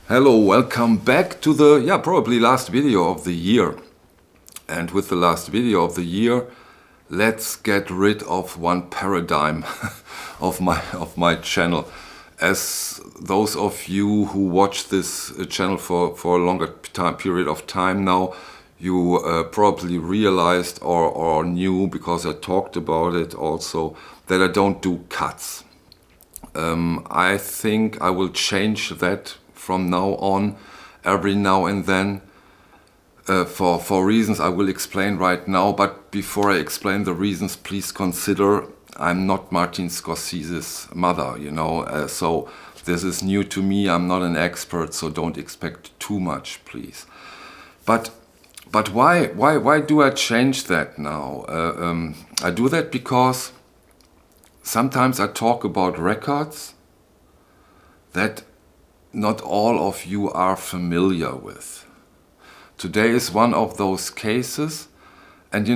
Hello, welcome back to the, probably last video of the year. And with the last video of the year, let's get rid of one paradigm of my channel. As those of you who watch this channel for a longer period of time now, you probably realized or knew, because I talked about it also, that I don't do cuts. I think I will change that from now on, every now and then, for reasons I will explain right now. But before I explain the reasons, please consider I'm not Martin Scorsese's mother, so this is new to me. I'm not an expert, so don't expect too much, please. But why do I change that now? I do that because sometimes I talk about records that not all of you are familiar with. Today is one of those cases, and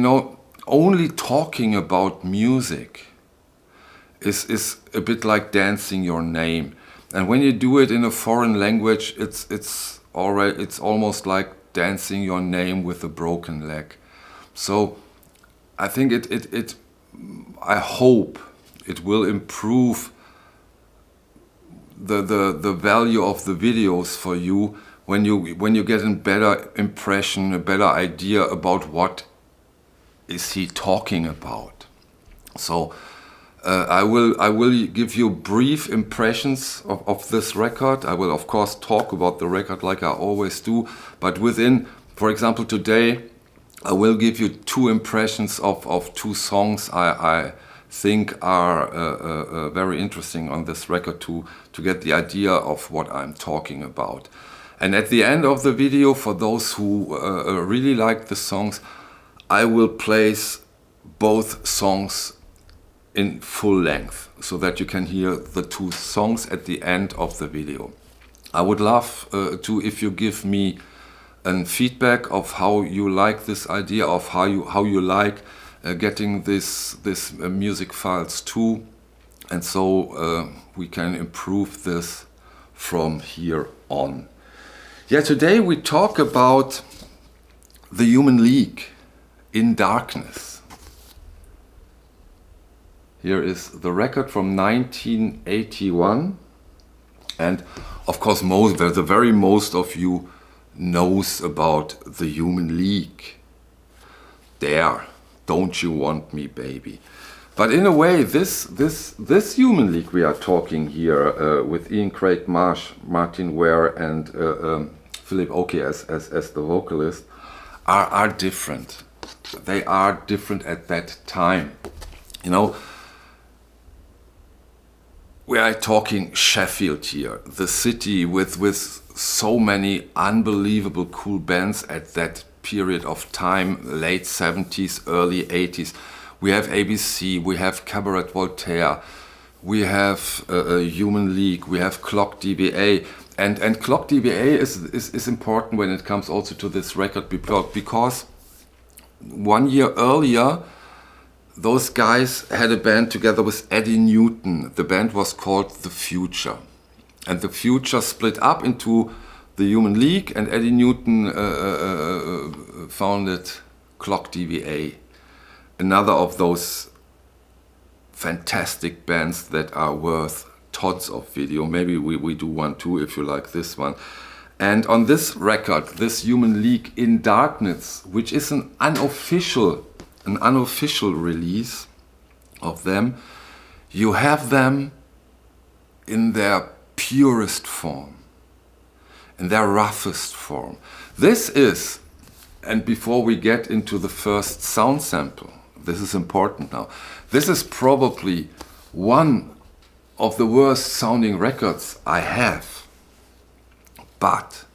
only talking about music is a bit like dancing your name. And when you do it in a foreign language, it's almost like dancing your name with a broken leg. So I think I hope it will improve the value of the videos for you when you get a better impression, a better idea about what is he talking about. So I will give you brief impressions of this record. I will of course talk about the record like I always do, but within, for example, today I will give you two impressions of two songs I think are very interesting on this record to get the idea of what I'm talking about. And at the end of the video, for those who really like the songs, I will place both songs in full length so that you can hear the two songs at the end of the video. I would love if you give me a feedback of how you like this idea, of how you like getting this music files too, and so we can improve this from here on. Today we talk about the Human League in Darkness. Here is the record from 1981, and of course the very most of you knows about the Human League. There. Don't you want me, baby? But in a way, this Human League we are talking here with Ian Craig Marsh, Martin Ware, and Philip Oakey as the vocalist are different. They are different at that time. We are talking Sheffield here, the city with so many unbelievable cool bands at that period of time, late 70s, early 80s. We have ABC, we have Cabaret Voltaire, we have Human League, we have Clock DBA. And Clock DBA is important when it comes also to this record, because 1 year earlier, those guys had a band together with Eddie Newton. The band was called The Future. And The Future split up into the Human League, and Eddie Newton founded Clock DBA, another of those fantastic bands that are worth tons of video. Maybe we do one too if you like this one. And on this record, this Human League in Darkness, which is an unofficial release of them, you have them in their purest form, in their roughest form. This is, and before we get into the first sound sample, this is important now, this is probably one of the worst sounding records I have. But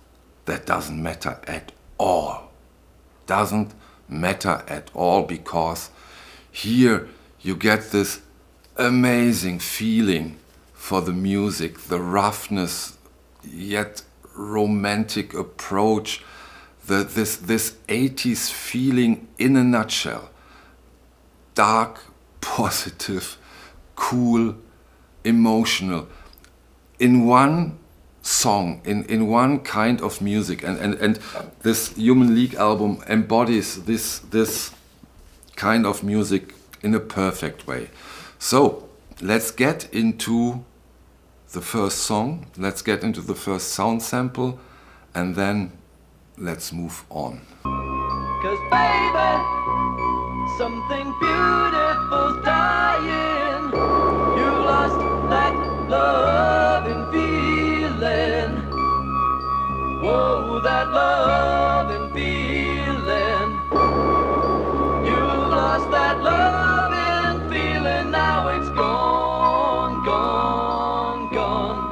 that doesn't matter at all. Doesn't matter at all, because here you get this amazing feeling for the music, the roughness, yet romantic approach, this 80s feeling in a nutshell. Dark, positive, cool, emotional. In one song, in one kind of music, and this Human League album embodies this kind of music in a perfect way. So let's get into the first song, let's get into the first sound sample, and then let's move on. 'Cause baby, something beautiful's dying. You lost that loving feeling. Whoa, that loving feeling. You lost that loving feeling. Now it's gone, gone, gone.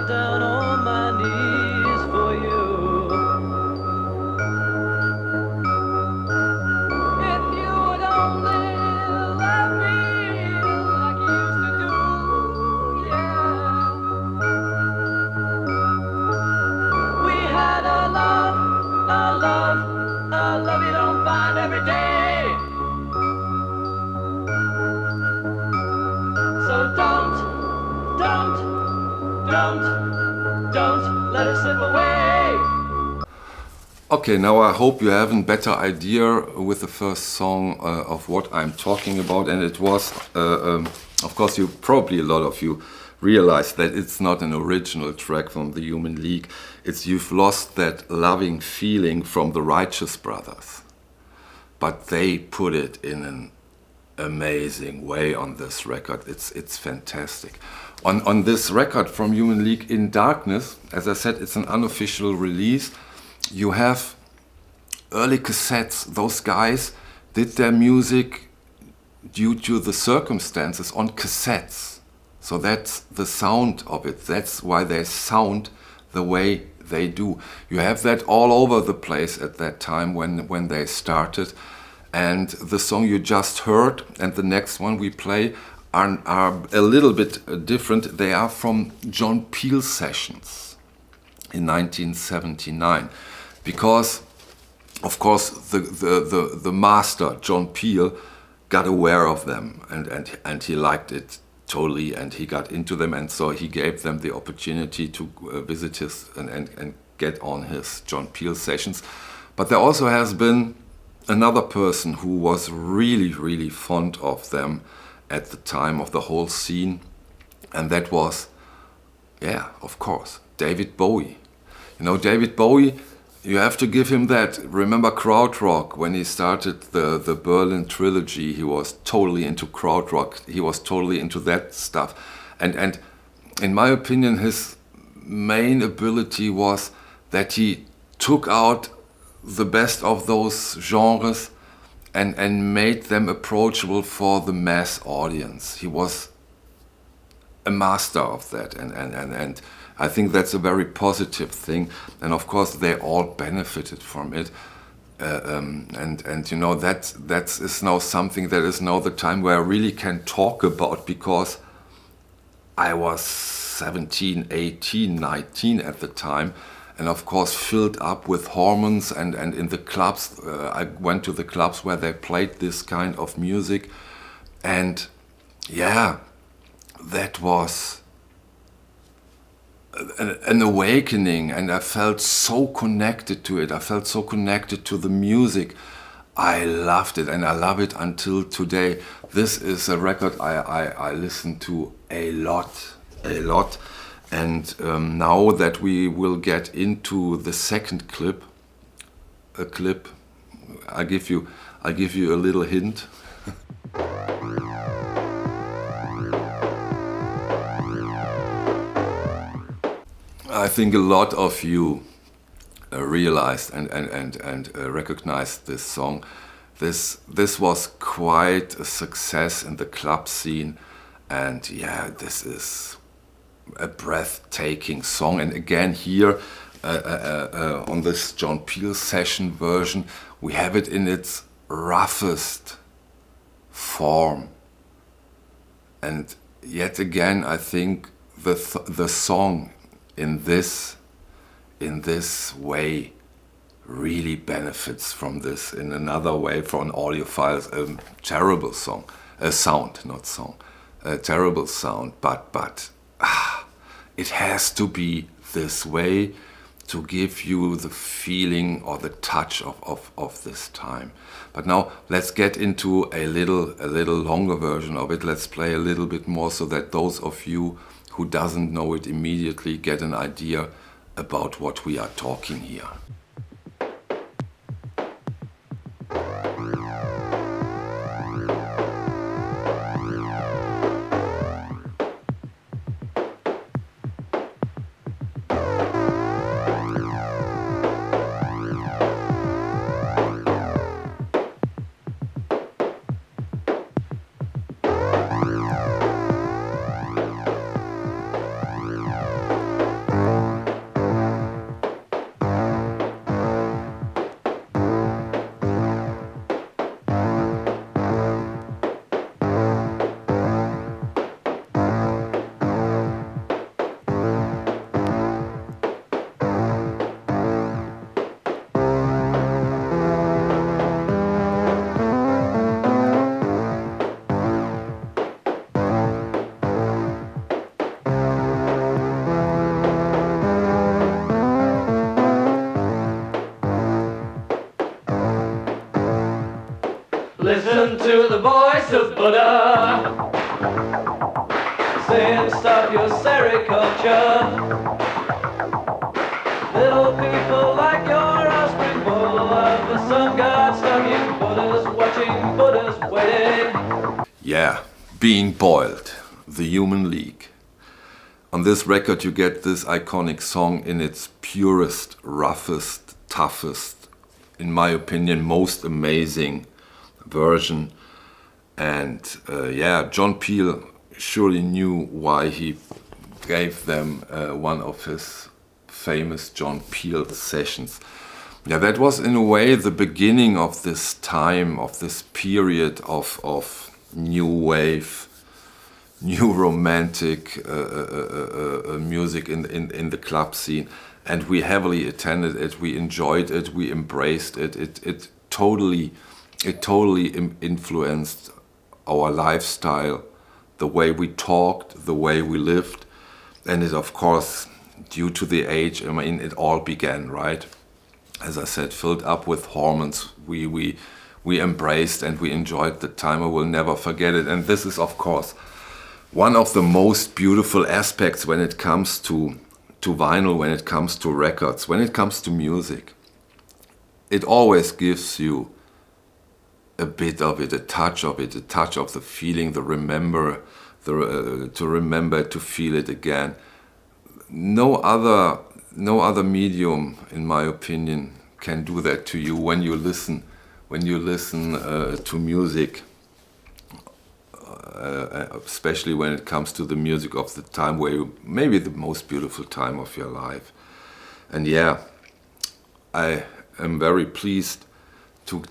Down on my knees for you. If you would only love me like you used to do, yeah. We had a love you don't find every day. So don't let it slip away. Okay, now I hope you have a better idea with the first song of what I'm talking about, and it was, of course, a lot of you realized that it's not an original track from the Human League. It's You've Lost That Loving Feeling from the Righteous Brothers. But they put it in an amazing way on this record. It's fantastic. On this record from Human League, In Darkness, as I said, it's an unofficial release. You have early cassettes. Those guys did their music due to the circumstances on cassettes. So that's the sound of it. That's why they sound the way they do. You have that all over the place at that time when they started. And the song you just heard and the next one we play are a little bit different. They are from John Peel sessions in 1979, because of course the master John Peel got aware of them and he liked it totally, and he got into them, and so he gave them the opportunity to visit his and get on his John Peel sessions. But there also has been another person who was really fond of them at the time of the whole scene, and that was, yeah, of course, David Bowie. You know, David Bowie, you have to give him that. Remember krautrock, when he started the Berlin trilogy, he was totally into krautrock, he was totally into that stuff. And in my opinion, his main ability was that he took out the best of those genres and made them approachable for the mass audience. He was a master of that, and I think that's a very positive thing. And of course, they all benefited from it. And you know, that is now something that is now the time where I really can talk about, because I was 17, 18, 19 at the time, and of course filled up with hormones, and in the clubs, I went to the clubs where they played this kind of music, and yeah, that was an awakening, and I felt so connected to it. I felt so connected to the music. I loved it, and I love it until today. This is a record I listen to a lot. And now that we will get into the second clip, I'll give you a little hint. I think a lot of you realized and recognized this song. This was quite a success in the club scene, and yeah, this is a breathtaking song. And again here on this John Peel session version, we have it in its roughest form. And yet again, I think the song in this way really benefits from this in another way. For an audiophile, a terrible song, a sound, not song, a terrible sound, but it has to be this way to give you the feeling or the touch of this time. But now let's get into a little longer version of it. Let's play a little bit more so that those of you who doesn't know it immediately get an idea about what we are talking here. Listen to the voice of Buddha saying stop your sericulture. Little people like your offspring full of the sun god studying Buddhas, watching Buddhas waiting. Yeah, Being Boiled, the Human League. On this record you get this iconic song in its purest, roughest, toughest, in my opinion, most amazing version. And John Peel surely knew why he gave them one of his famous John Peel sessions. Yeah, that was in a way the beginning of this time, of this period of new wave, new romantic music in the club scene. And we heavily attended it, we enjoyed it, we embraced it. It totally influenced our lifestyle, the way we talked, the way we lived. And it, of course, due to the age, I mean, it all began, right? As I said, filled up with hormones. We embraced and we enjoyed the time. I will never forget it. And this is, of course, one of the most beautiful aspects when it comes to vinyl, when it comes to records, when it comes to music. It always gives you a bit of it, a touch of it, a touch of the feeling, to remember, to feel it again. No other medium, in my opinion, can do that to you when you listen to music, especially when it comes to the music of the time where you, maybe the most beautiful time of your life. And yeah, I am very pleased to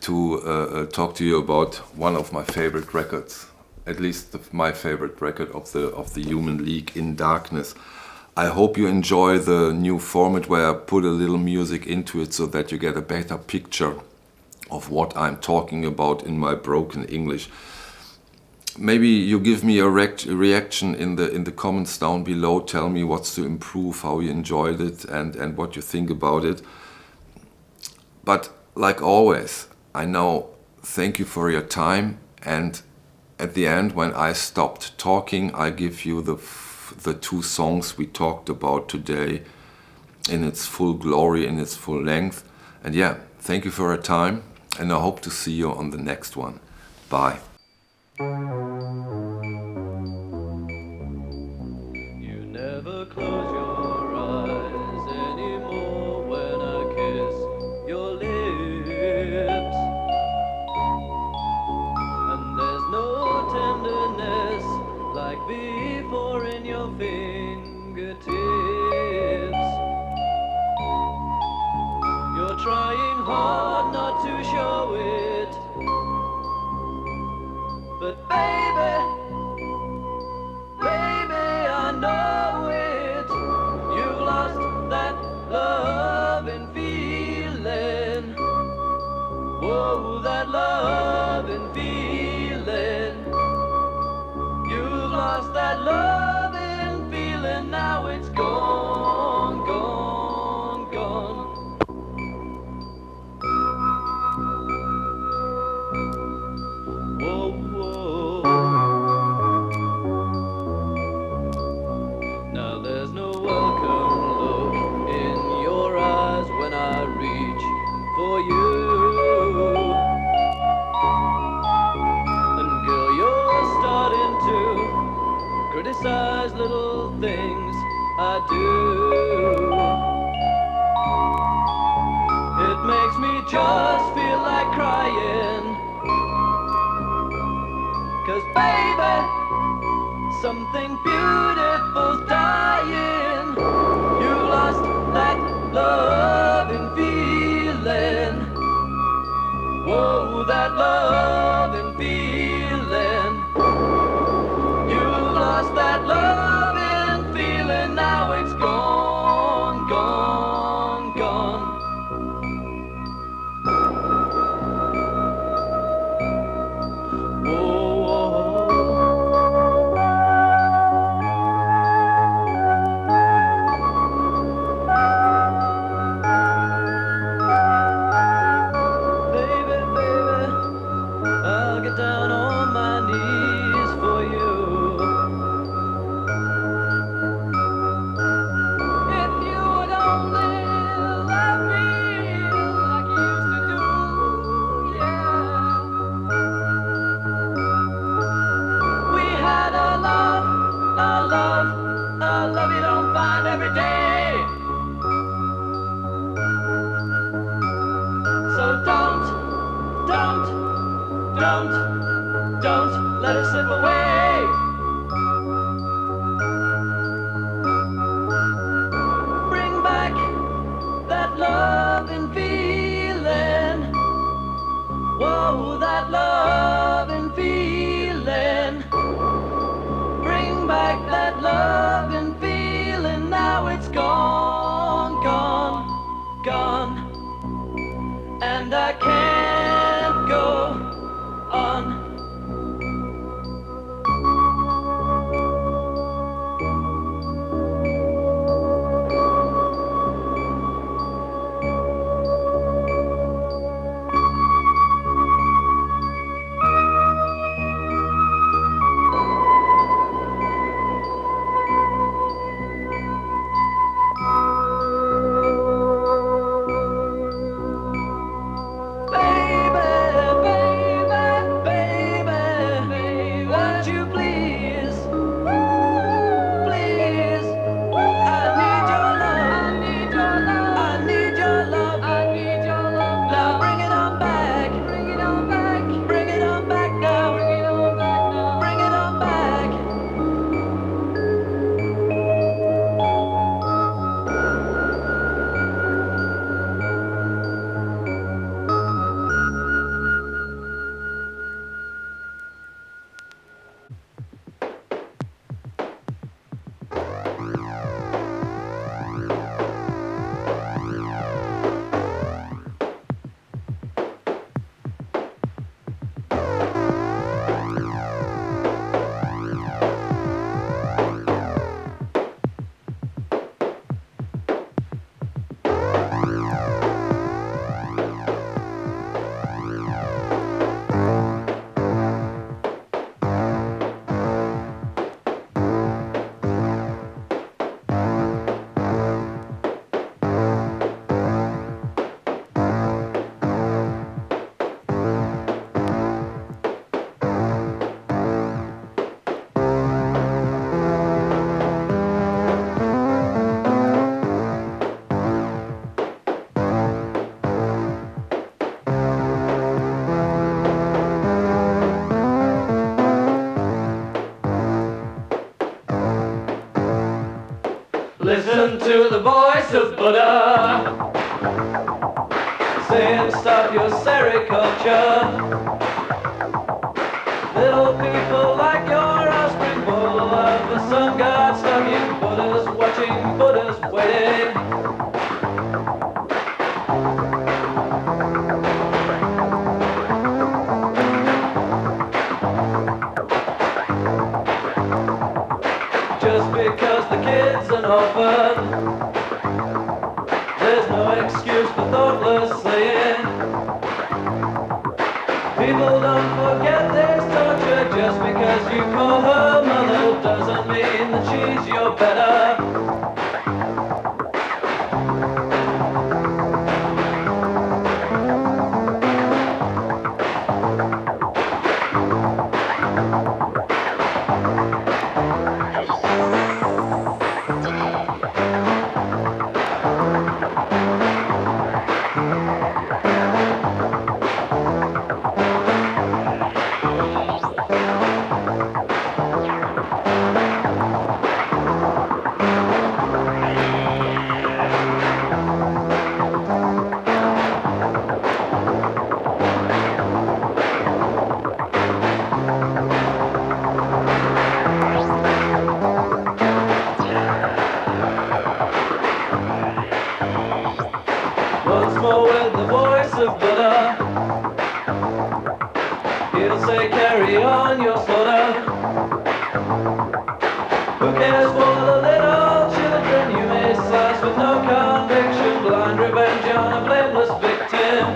talk to you about one of my favorite records, at least my favorite record of the Human League, In Darkness. I hope you enjoy the new format where I put a little music into it so that you get a better picture of what I'm talking about in my broken English. Maybe you give me a reaction in the comments down below. Tell me what's to improve, how you enjoyed it, and what you think about it. But like always, I now thank you for your time, and at the end, when I stopped talking, I give you the two songs we talked about today in its full glory, in its full length. And yeah, thank you for your time, and I hope to see you on the next one. Bye. You never close your eyes anymore when I kiss your lips, and there's no tenderness like before in your fingertips. You're trying hard not to show it, but baby, lost that love and feeling, now it's gone, gone, gone. Whoa, whoa. Now there's no welcome look in your eyes when I reach for you. And girl, you're starting to criticize little things I do. It makes me just feel like crying, 'cause baby, something beautiful's dying. You lost that love and feeling. Whoa, that love and feeling. You lost that love and feeling, now it's gone, gone, gone. Baby, baby, I'll get down on my knees for you. If you would only love me like you used to do, yeah. We had a love, a love, a love you don't find every day. So don't let it slip away. Bring back that love and feeling. Whoa, that love and feeling. Bring back that love and feeling. Now it's gone, gone, gone. And I can't go on. Listen to the voice of Buddha saying stop your sericulture. Little people like your offspring full of the sun god studying Buddhas, watching Buddhas waiting. because the kid's an orphan. There's no excuse for thoughtless saying. People don't forget this torture. Just because you call her mother doesn't mean that she's your better. Once more with the voice of Buddha, he'll say carry on your slaughter. Who cares for the little children you may slice with no conviction? Blind revenge on a blameless victim.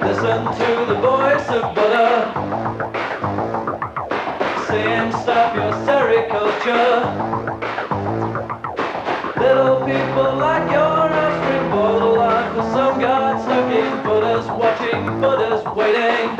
Listen to the voice of Buddha, saying stop your sericulture. Little people like your offspring boil the life for some god stuck in Buddha's watching, Buddha's waiting.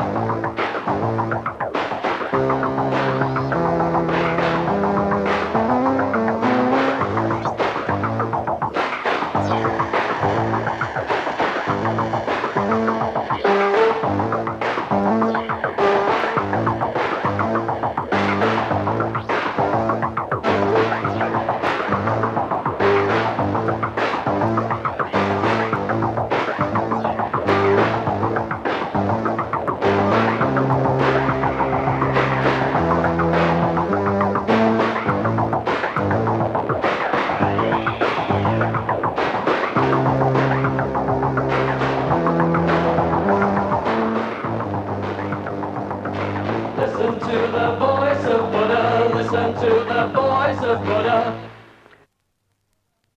Listen to the voice of Buddha, listen to the voice of Buddha.